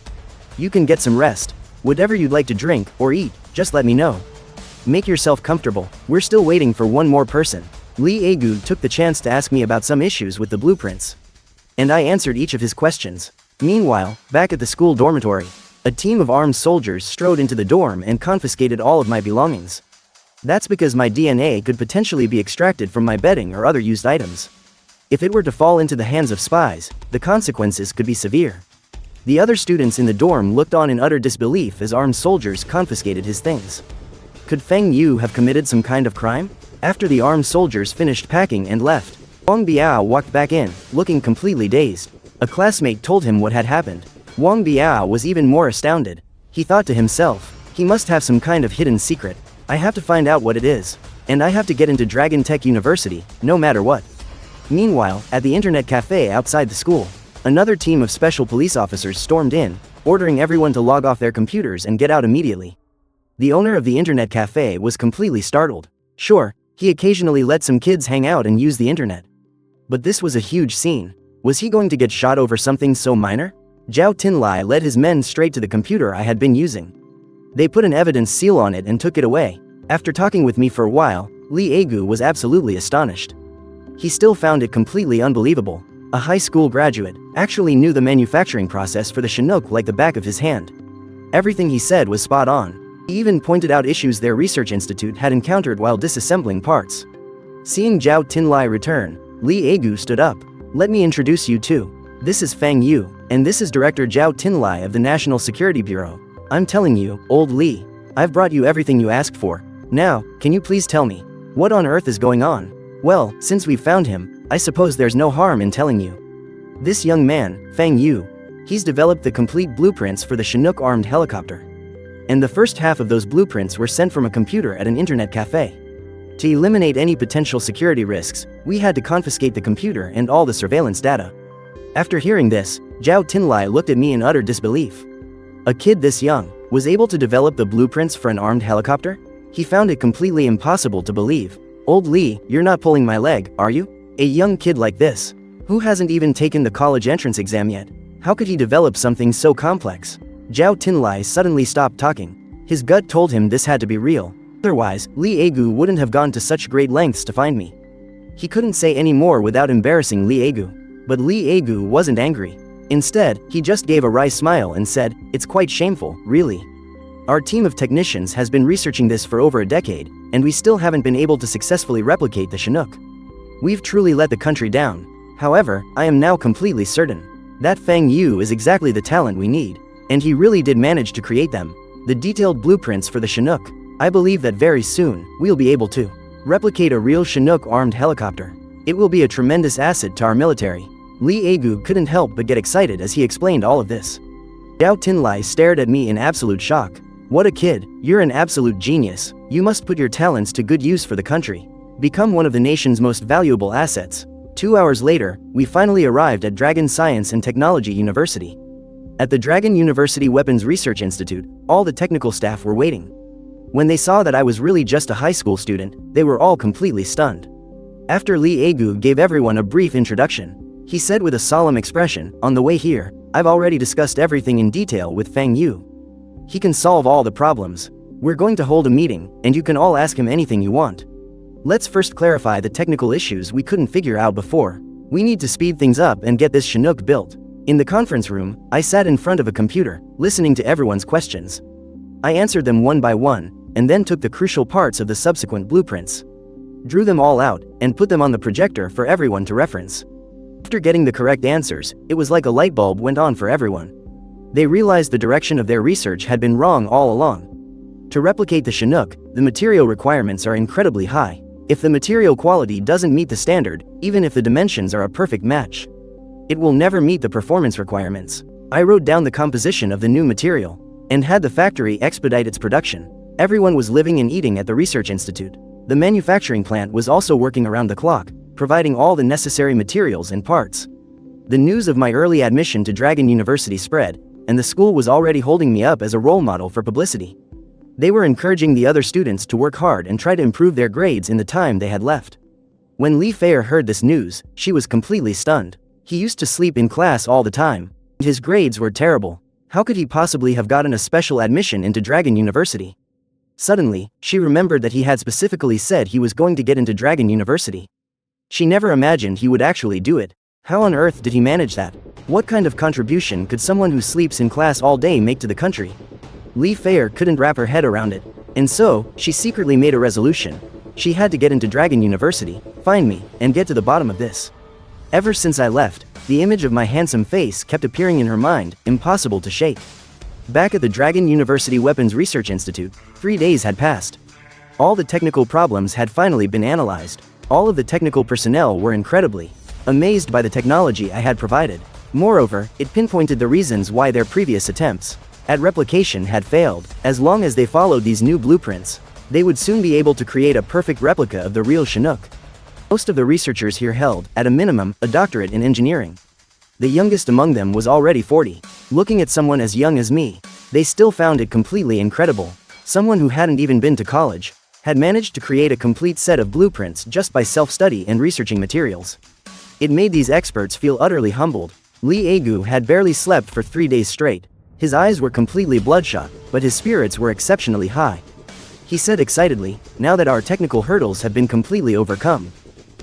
You can get some rest. Whatever you'd like to drink or eat, just let me know. Make yourself comfortable, we're still waiting for one more person. Lee Aegu took the chance to ask me about some issues with the blueprints. And I answered each of his questions. Meanwhile, back at the school dormitory, a team of armed soldiers strode into the dorm and confiscated all of my belongings. That's because my DNA could potentially be extracted from my bedding or other used items. If it were to fall into the hands of spies, the consequences could be severe. The other students in the dorm looked on in utter disbelief as armed soldiers confiscated his things. Could Feng Yu have committed some kind of crime? After the armed soldiers finished packing and left, Wang Biao walked back in, looking completely dazed. A classmate told him what had happened. Wang Biao was even more astounded. He thought to himself, he must have some kind of hidden secret. I have to find out what it is. And I have to get into Dragon Tech University, no matter what. Meanwhile, at the internet cafe outside the school, another team of special police officers stormed in, ordering everyone to log off their computers and get out immediately. The owner of the internet cafe was completely startled. Sure, he occasionally let some kids hang out and use the internet. But this was a huge scene. Was he going to get shot over something so minor? Zhao Tinlai led his men straight to the computer I had been using. They put an evidence seal on it and took it away. After talking with me for a while, Lee Aegu was absolutely astonished. He still found it completely unbelievable. A high school graduate actually knew the manufacturing process for the Chinook like the back of his hand. Everything he said was spot on. He even pointed out issues their research institute had encountered while disassembling parts. Seeing Zhao Tinlai return, Lee Aegu stood up. Let me introduce you too. This is Feng Yu, and this is Director Zhao Tinlai of the National Security Bureau. I'm telling you, old Lee, I've brought you everything you asked for. Now, can you please tell me, what on earth is going on? Well, since we've found him, I suppose there's no harm in telling you. This young man, Feng Yu, he's developed the complete blueprints for the Chinook armed helicopter. And the first half of those blueprints were sent from a computer at an internet cafe. To eliminate any potential security risks, we had to confiscate the computer and all the surveillance data. After hearing this, Zhao Tinlai looked at me in utter disbelief. A kid this young was able to develop the blueprints for an armed helicopter? He found it completely impossible to believe. Old Lee, you're not pulling my leg, are you? A young kid like this, who hasn't even taken the college entrance exam yet, how could he develop something so complex? Zhao Tinlai suddenly stopped talking. His gut told him this had to be real. Otherwise, Lee Aegu wouldn't have gone to such great lengths to find me. He couldn't say any more without embarrassing Lee Aegu. But Lee Aegu wasn't angry. Instead, he just gave a wry smile and said, "It's quite shameful, really. Our team of technicians has been researching this for over a decade, and we still haven't been able to successfully replicate the Chinook. We've truly let the country down. However, I am now completely certain that Feng Yu is exactly the talent we need, and he really did manage to create them. The detailed blueprints for the Chinook. I believe that very soon, we'll be able to replicate a real Chinook armed helicopter. It will be a tremendous asset to our military." Lee Aegu couldn't help but get excited as he explained all of this. Zhao Tinlai stared at me in absolute shock. What a kid, you're an absolute genius. You must put your talents to good use for the country. Become one of the nation's most valuable assets. 2 hours later, we finally arrived at Dragon Science and Technology University. At the Dragon University Weapons Research Institute, all the technical staff were waiting. When they saw that I was really just a high school student, they were all completely stunned. After Lee Aegu gave everyone a brief introduction, he said with a solemn expression, "On the way here, I've already discussed everything in detail with Feng Yu. He can solve all the problems. We're going to hold a meeting, and you can all ask him anything you want. Let's first clarify the technical issues we couldn't figure out before. We need to speed things up and get this Chinook built." In the conference room, I sat in front of a computer, listening to everyone's questions. I answered them one by one, and then took the crucial parts of the subsequent blueprints, drew them all out, and put them on the projector for everyone to reference. After getting the correct answers, it was like a light bulb went on for everyone. They realized the direction of their research had been wrong all along. To replicate the Chinook, the material requirements are incredibly high. If the material quality doesn't meet the standard, even if the dimensions are a perfect match, it will never meet the performance requirements. I wrote down the composition of the new material, and had the factory expedite its production. Everyone was living and eating at the research institute. The manufacturing plant was also working around the clock, providing all the necessary materials and parts. The news of my early admission to Dragon University spread, and the school was already holding me up as a role model for publicity. They were encouraging the other students to work hard and try to improve their grades in the time they had left. When Li Feier heard this news, she was completely stunned. He used to sleep in class all the time. His grades were terrible. How could he possibly have gotten a special admission into Dragon University? Suddenly, she remembered that he had specifically said he was going to get into Dragon University. She never imagined he would actually do it. How on earth did he manage that? What kind of contribution could someone who sleeps in class all day make to the country? Li Feier couldn't wrap her head around it. And so, she secretly made a resolution. She had to get into Dragon University, find me, and get to the bottom of this. Ever since I left, the image of my handsome face kept appearing in her mind, impossible to shake. Back at the Dragon University Weapons Research Institute, 3 days had passed. All the technical problems had finally been analyzed. All of the technical personnel were incredibly amazed by the technology I had provided. Moreover, it pinpointed the reasons why their previous attempts at replication had failed. As long as they followed these new blueprints, they would soon be able to create a perfect replica of the real Chinook. Most of the researchers here held, at a minimum, a doctorate in engineering. The youngest among them was already 40. Looking at someone as young as me, they still found it completely incredible. Someone who hadn't even been to college had managed to create a complete set of blueprints just by self-study and researching materials. It made these experts feel utterly humbled. Li Egu had barely slept for 3 days straight. His eyes were completely bloodshot, but his spirits were exceptionally high. He said excitedly, "Now that our technical hurdles have been completely overcome,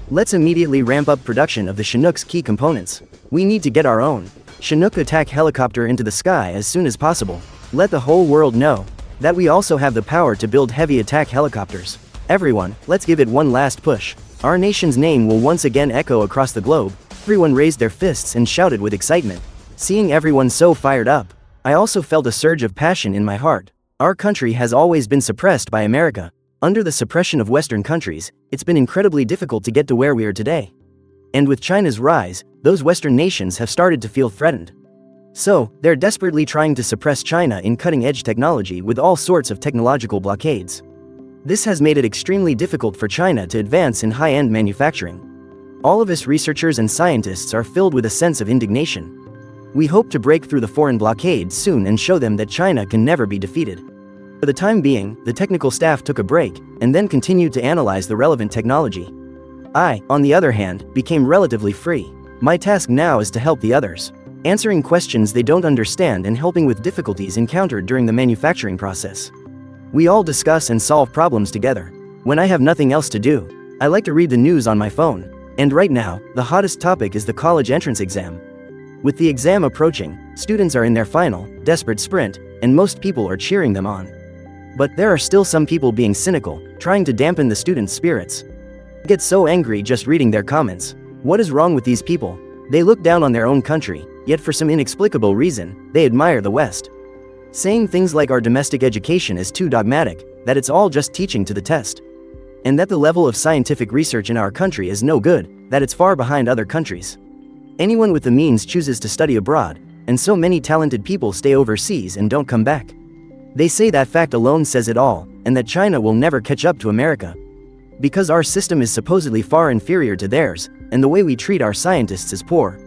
let's immediately ramp up production of the Chinook's key components. We need to get our own Chinook attack helicopter into the sky as soon as possible. Let the whole world know that we also have the power to build heavy attack helicopters. Everyone, let's give it one last push. Our nation's name will once again echo across the globe." Everyone raised their fists and shouted with excitement. Seeing everyone so fired up, I also felt a surge of passion in my heart. Our country has always been suppressed by America. Under the suppression of Western countries, it's been incredibly difficult to get to where we are today. And with China's rise, those Western nations have started to feel threatened. So, they're desperately trying to suppress China in cutting-edge technology with all sorts of technological blockades. This has made it extremely difficult for China to advance in high-end manufacturing. All of us researchers and scientists are filled with a sense of indignation. We hope to break through the foreign blockade soon and show them that China can never be defeated. For the time being, the technical staff took a break, and then continued to analyze the relevant technology. I, on the other hand, became relatively free. My task now is to help the others, answering questions they don't understand and helping with difficulties encountered during the manufacturing process. We all discuss and solve problems together. When I have nothing else to do, I like to read the news on my phone. And right now, the hottest topic is the college entrance exam. With the exam approaching, students are in their final, desperate sprint, and most people are cheering them on. But there are still some people being cynical, trying to dampen the students' spirits. I get so angry just reading their comments. What is wrong with these people? They look down on their own country, yet for some inexplicable reason, they admire the West. Saying things like our domestic education is too dogmatic, that it's all just teaching to the test. And that the level of scientific research in our country is no good, that it's far behind other countries. Anyone with the means chooses to study abroad, and so many talented people stay overseas and don't come back. They say that fact alone says it all, and that China will never catch up to America. Because our system is supposedly far inferior to theirs, and the way we treat our scientists is poor.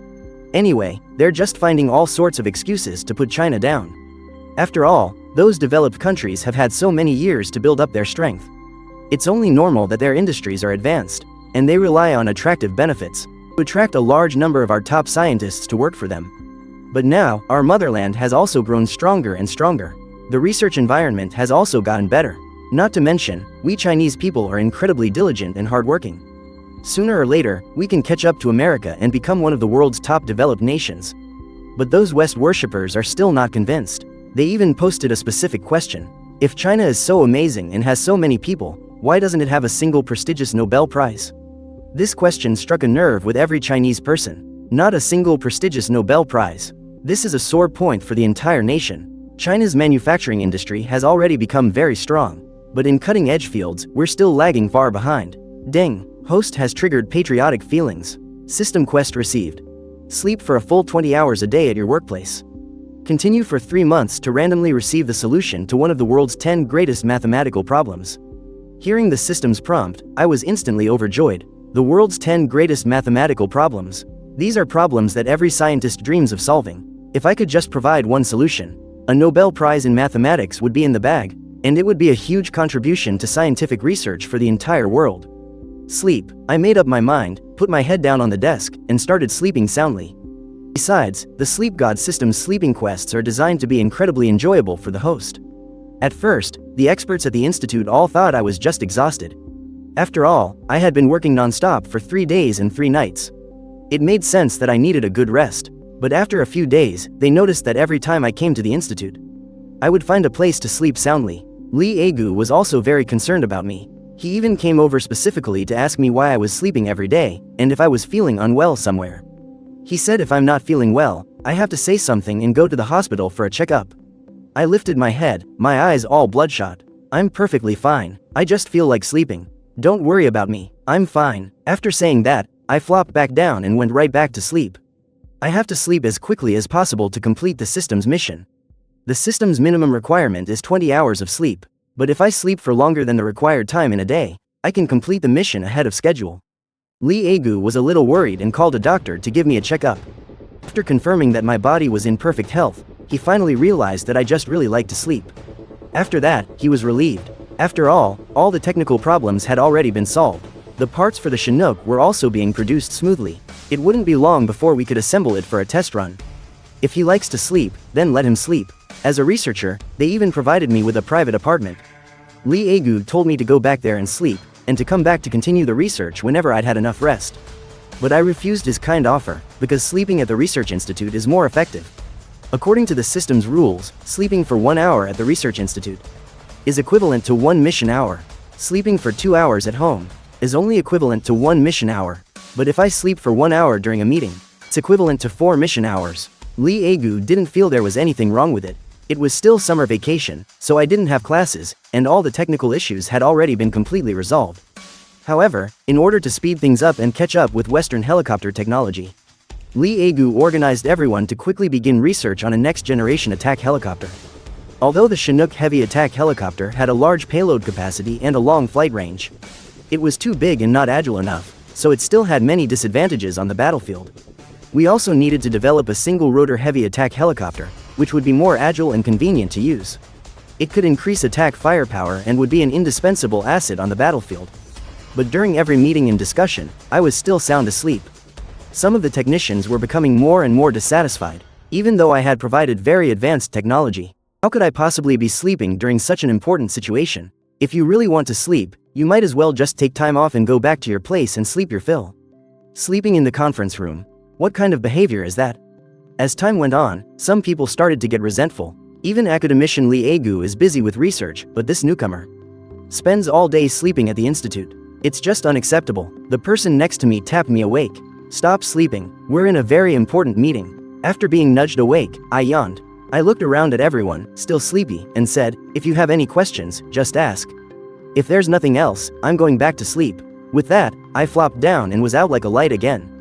Anyway, they're just finding all sorts of excuses to put China down. After all, those developed countries have had so many years to build up their strength. It's only normal that their industries are advanced, and they rely on attractive benefits to attract a large number of our top scientists to work for them. But now, our motherland has also grown stronger and stronger. The research environment has also gotten better. Not to mention, we Chinese people are incredibly diligent and hardworking. Sooner or later, we can catch up to America and become one of the world's top developed nations. But those West worshippers are still not convinced. They even posted a specific question. If China is so amazing and has so many people, why doesn't it have a single prestigious Nobel Prize? This question struck a nerve with every Chinese person. Not a single prestigious Nobel Prize. This is a sore point for the entire nation. China's manufacturing industry has already become very strong. But in cutting-edge fields, we're still lagging far behind. Ding. Host has triggered patriotic feelings. System quest received. Sleep for a full 20 hours a day at your workplace. Continue for 3 months to randomly receive the solution to one of the world's 10 greatest mathematical problems. Hearing the system's prompt, I was instantly overjoyed. The world's 10 greatest mathematical problems. These are problems that every scientist dreams of solving. If I could just provide one solution, a Nobel Prize in mathematics would be in the bag, and it would be a huge contribution to scientific research for the entire world. Sleep. I made up my mind, put my head down on the desk, and started sleeping soundly. Besides, the Sleep God system's sleeping quests are designed to be incredibly enjoyable for the host. At first, the experts at the institute all thought I was just exhausted. After all, I had been working non-stop for 3 days and 3 nights. It made sense that I needed a good rest, but after a few days, they noticed that every time I came to the institute, I would find a place to sleep soundly. Lee Agu was also very concerned about me. He even came over specifically to ask me why I was sleeping every day, and if I was feeling unwell somewhere. He said if I'm not feeling well, I have to say something and go to the hospital for a checkup. I lifted my head, my eyes all bloodshot. I'm perfectly fine, I just feel like sleeping. Don't worry about me, I'm fine. After saying that, I flopped back down and went right back to sleep. I have to sleep as quickly as possible to complete the system's mission. The system's minimum requirement is 20 hours of sleep, but if I sleep for longer than the required time in a day, I can complete the mission ahead of schedule. Lee Agu was a little worried and called a doctor to give me a checkup. After confirming that my body was in perfect health, he finally realized that I just really like to sleep. After that, he was relieved. After all the technical problems had already been solved. The parts for the Chinook were also being produced smoothly. It wouldn't be long before we could assemble it for a test run. If he likes to sleep, then let him sleep. As a researcher, they even provided me with a private apartment. Lee Agu told me to go back there and sleep, and to come back to continue the research whenever I'd had enough rest. But I refused his kind offer, because sleeping at the research institute is more effective. According to the system's rules, sleeping for 1 hour at the research institute is equivalent to 1 mission hour. Sleeping for 2 hours at home is only equivalent to 1 mission hour. But if I sleep for 1 hour during a meeting, it's equivalent to 4 mission hours. Lee Agu didn't feel there was anything wrong with it. It was still summer vacation, so I didn't have classes, and all the technical issues had already been completely resolved. However, in order to speed things up and catch up with Western helicopter technology, Lee Agu organized everyone to quickly begin research on a next-generation attack helicopter. Although the Chinook heavy attack helicopter had a large payload capacity and a long flight range, it was too big and not agile enough, so it still had many disadvantages on the battlefield. We also needed to develop a single-rotor heavy attack helicopter, which would be more agile and convenient to use. It could increase attack firepower and would be an indispensable asset on the battlefield. But during every meeting and discussion, I was still sound asleep. Some of the technicians were becoming more and more dissatisfied, even though I had provided very advanced technology. How could I possibly be sleeping during such an important situation? If you really want to sleep, you might as well just take time off and go back to your place and sleep your fill. Sleeping in the conference room. What kind of behavior is that? As time went on, some people started to get resentful. Even academician Lee Agu is busy with research, but this newcomer spends all day sleeping at the institute. It's just unacceptable. The person next to me tapped me awake. Stop sleeping, we're in a very important meeting. After being nudged awake, I yawned. I looked around at everyone, still sleepy, and said, if you have any questions, just ask. If there's nothing else, I'm going back to sleep. With that, I flopped down and was out like a light again.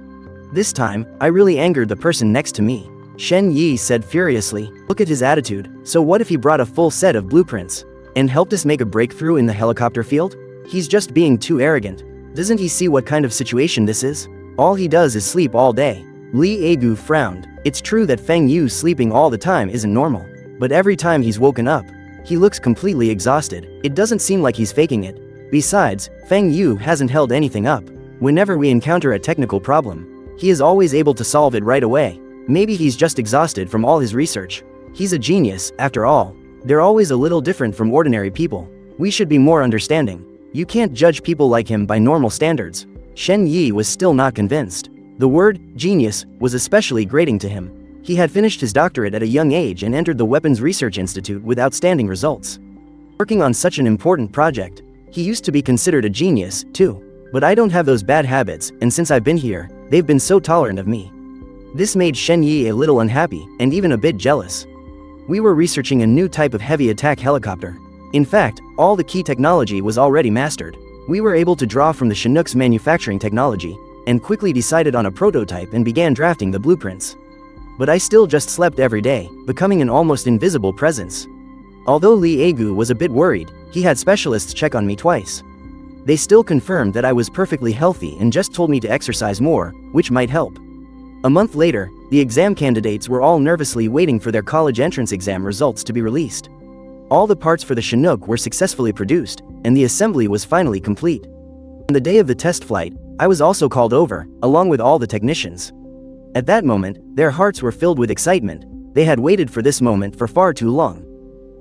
This time, I really angered the person next to me. Shen Yi said furiously, look at his attitude, so what if he brought a full set of blueprints and helped us make a breakthrough in the helicopter field? He's just being too arrogant. Doesn't he see what kind of situation this is? All he does is sleep all day. Lee Agu frowned. It's true that Feng Yu sleeping all the time isn't normal. But every time he's woken up, he looks completely exhausted. It doesn't seem like he's faking it. Besides, Feng Yu hasn't held anything up. Whenever we encounter a technical problem, he is always able to solve it right away. Maybe he's just exhausted from all his research. He's a genius, after all. They're always a little different from ordinary people. We should be more understanding. You can't judge people like him by normal standards. Shen Yi was still not convinced. The word, genius, was especially grating to him. He had finished his doctorate at a young age and entered the Weapons Research Institute with outstanding results. Working on such an important project, he used to be considered a genius, too. But I don't have those bad habits, and since I've been here, they've been so tolerant of me. This made Shen Yi a little unhappy, and even a bit jealous. We were researching a new type of heavy attack helicopter. In fact, all the key technology was already mastered. We were able to draw from the Chinook's manufacturing technology, and quickly decided on a prototype and began drafting the blueprints. But I still just slept every day, becoming an almost invisible presence. Although Lee Agu was a bit worried, he had specialists check on me twice. They still confirmed that I was perfectly healthy and just told me to exercise more, which might help. A month later, the exam candidates were all nervously waiting for their college entrance exam results to be released. All the parts for the Chinook were successfully produced, and the assembly was finally complete. On the day of the test flight, I was also called over, along with all the technicians. At that moment, their hearts were filled with excitement. They had waited for this moment for far too long.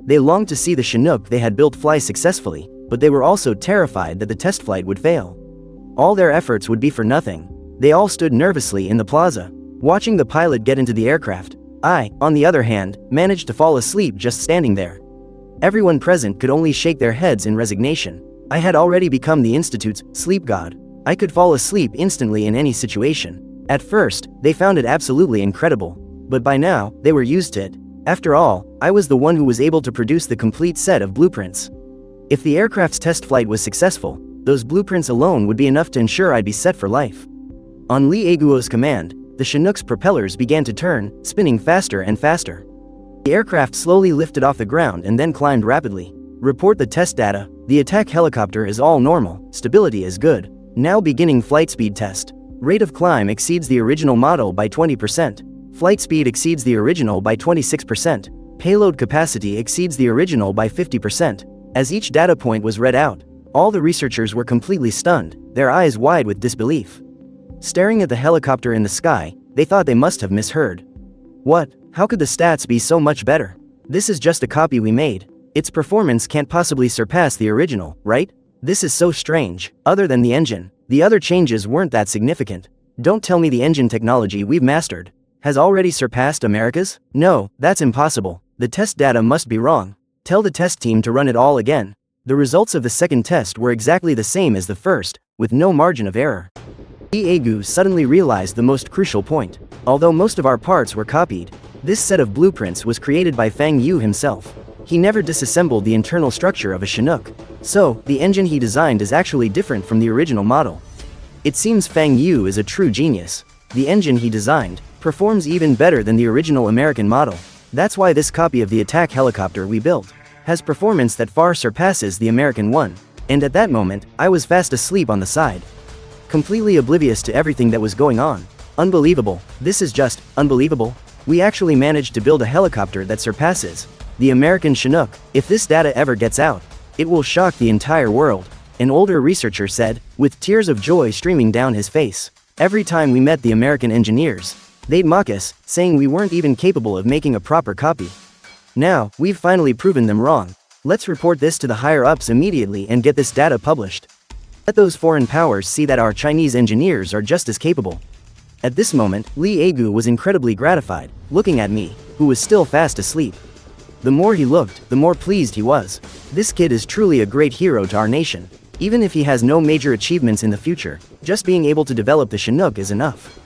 They longed to see the Chinook they had built fly successfully, but they were also terrified that the test flight would fail. All their efforts would be for nothing. They all stood nervously in the plaza, watching the pilot get into the aircraft. I, on the other hand, managed to fall asleep just standing there. Everyone present could only shake their heads in resignation. I had already become the Institute's sleep god. I could fall asleep instantly in any situation. At first, they found it absolutely incredible. But by now, they were used to it. After all, I was the one who was able to produce the complete set of blueprints. If the aircraft's test flight was successful, those blueprints alone would be enough to ensure I'd be set for life. On Lee Aguo's command, the Chinook's propellers began to turn, spinning faster and faster. The aircraft slowly lifted off the ground and then climbed rapidly. Report the test data. The attack helicopter is all normal, stability is good. Now beginning flight speed test. Rate of climb exceeds the original model by 20%. Flight speed exceeds the original by 26%. Payload capacity exceeds the original by 50%. As each data point was read out, all the researchers were completely stunned, their eyes wide with disbelief. Staring at the helicopter in the sky, they thought they must have misheard. What? How could the stats be so much better? This is just a copy we made. Its performance can't possibly surpass the original, right? This is so strange. Other than the engine, the other changes weren't that significant. Don't tell me the engine technology we've mastered has already surpassed America's? No, that's impossible. The test data must be wrong. Tell the test team to run it all again. The results of the second test were exactly the same as the first, with no margin of error. Lee Agu suddenly realized the most crucial point. Although most of our parts were copied, this set of blueprints was created by Fang Yu himself. He never disassembled the internal structure of a Chinook. So, the engine he designed is actually different from the original model. It seems Fang Yu is a true genius. The engine he designed performs even better than the original American model. That's why this copy of the attack helicopter we built has performance that far surpasses the American one. And at that moment, I was fast asleep on the side, completely oblivious to everything that was going on. Unbelievable. This is just unbelievable. We actually managed to build a helicopter that surpasses the American Chinook. If this data ever gets out, it will shock the entire world, an older researcher said, with tears of joy streaming down his face. Every time we met the American engineers, they'd mock us, saying we weren't even capable of making a proper copy. Now, we've finally proven them wrong. Let's report this to the higher-ups immediately and get this data published. Let those foreign powers see that our Chinese engineers are just as capable. At this moment, Lee Agu was incredibly gratified, looking at me, who was still fast asleep. The more he looked, the more pleased he was. This kid is truly a great hero to our nation. Even if he has no major achievements in the future, just being able to develop the Chinook is enough.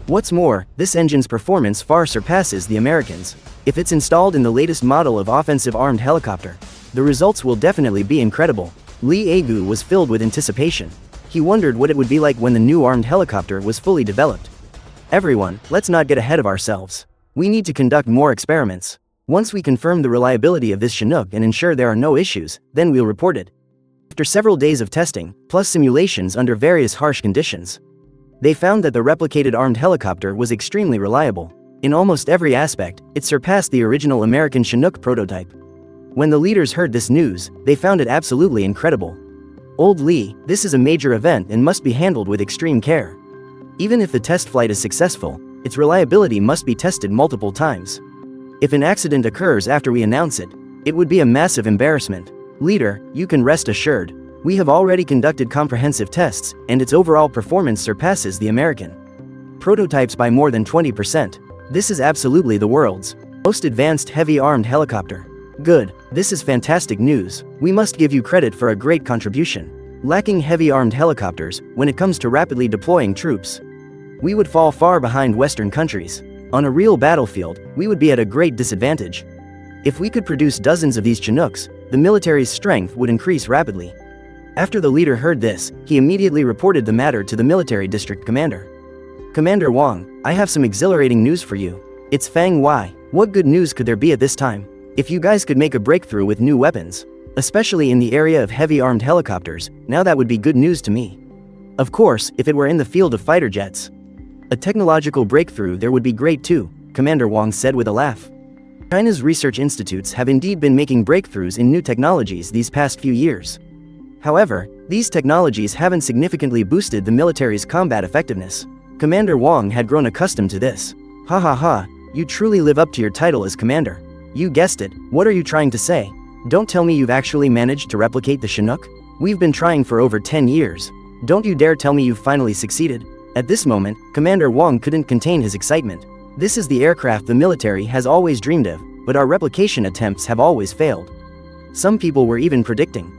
What's more, this engine's performance far surpasses the Americans. If it's installed in the latest model of offensive armed helicopter, the results will definitely be incredible. Lee Agu was filled with anticipation. He wondered what it would be like when the new armed helicopter was fully developed. Everyone, let's not get ahead of ourselves. We need to conduct more experiments. Once we confirm the reliability of this Chinook and ensure there are no issues, then we'll report it. After several days of testing, plus simulations under various harsh conditions, they found that the replicated armed helicopter was extremely reliable. In almost every aspect, it surpassed the original American Chinook prototype. When the leaders heard this news, they found it absolutely incredible. Old Lee, this is a major event and must be handled with extreme care. Even if the test flight is successful, its reliability must be tested multiple times. If an accident occurs after we announce it, it would be a massive embarrassment. Leader, you can rest assured. We have already conducted comprehensive tests, and its overall performance surpasses the American prototypes by more than 20%. This is absolutely the world's most advanced heavy-armed helicopter. Good, this is fantastic news. We must give you credit for a great contribution. Lacking heavy-armed helicopters, when it comes to rapidly deploying troops, we would fall far behind Western countries. On a real battlefield, we would be at a great disadvantage. If we could produce dozens of these Chinooks, the military's strength would increase rapidly. After the leader heard this, he immediately reported the matter to the military district commander. Commander Wang, I have some exhilarating news for you. It's Fang Wai. What good news could there be at this time? If you guys could make a breakthrough with new weapons, especially in the area of heavy-armed helicopters, now that would be good news to me. Of course, if it were in the field of fighter jets, a technological breakthrough there would be great too, Commander Wang said with a laugh. China's research institutes have indeed been making breakthroughs in new technologies these past few years. However, these technologies haven't significantly boosted the military's combat effectiveness. Commander Wang had grown accustomed to this. Ha ha ha, you truly live up to your title as commander. You guessed it, what are you trying to say? Don't tell me you've actually managed to replicate the Chinook? We've been trying for over 10 years. Don't you dare tell me you've finally succeeded. At this moment, Commander Wang couldn't contain his excitement. This is the aircraft the military has always dreamed of, but our replication attempts have always failed. Some people were even predicting